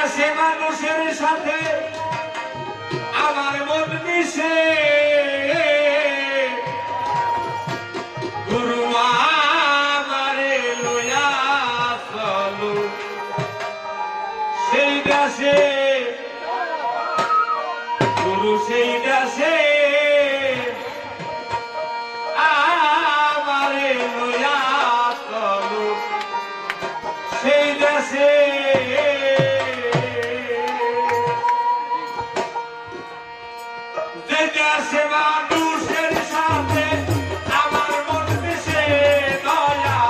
সে মানুষের সাথে আমার মন মিশে গুরু আমারে লইয়া চলো সেই দেশে গুরু সেই দেশে আমারে লইয়া চলো সেই দেশে সে মানুষের সাথে আমার মন মিশে দয়া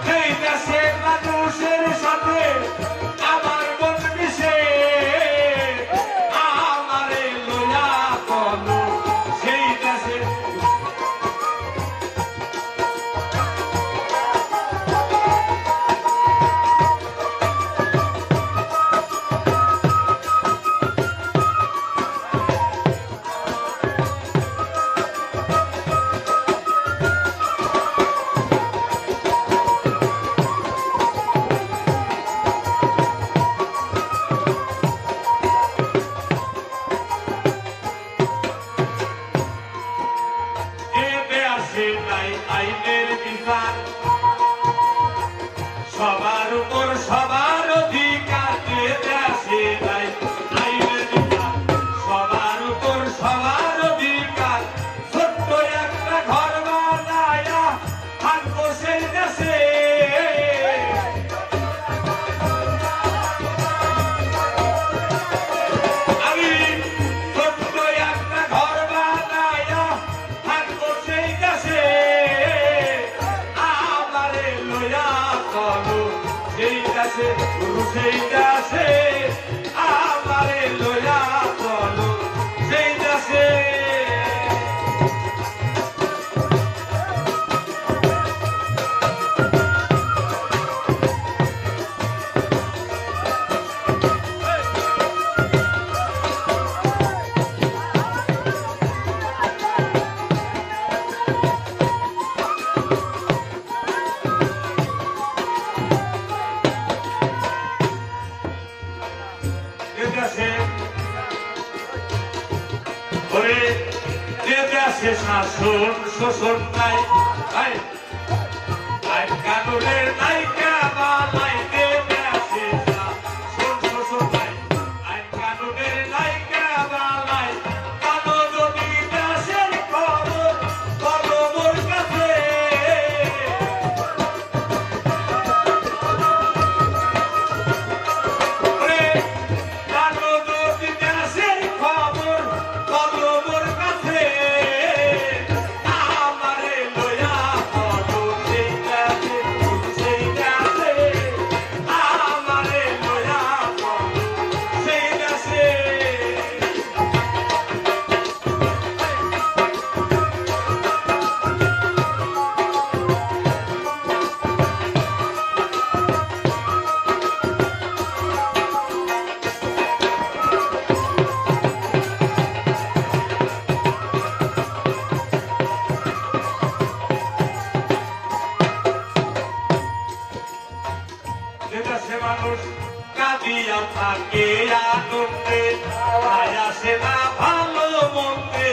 সেই দেশে মানুষের সাথে আমার মন মিশে আমারে লইয়া চলো সেই দেশে আইনের বিচার সবার উপর সবার অধিকার দেশে নাই আইনের বিচার সবার উপর সবার অধিকার ছোট্ট একটা ঘর বানায়া থাকবো সেই দেশে আমি ছোট্ট একটা ঘর বানায়া থাকবো সেই দেশে গুরু সেই দেশে আমারে লইয়া চলো সেই দেশে শাসন শোষণ নাই আইন কানুনের নায়িকা বালাই দেবে আসে শাসন শোষণ নাই আইন কানুনের নায়িকা বালাই কানো যদি দেশের খবর বলো মোর কাছে কানো যদি দেশের খবর বলো মোর কাছে মানুষ কাঁদিয়া থাকে আনন্দে আসে না ভালো মন্দে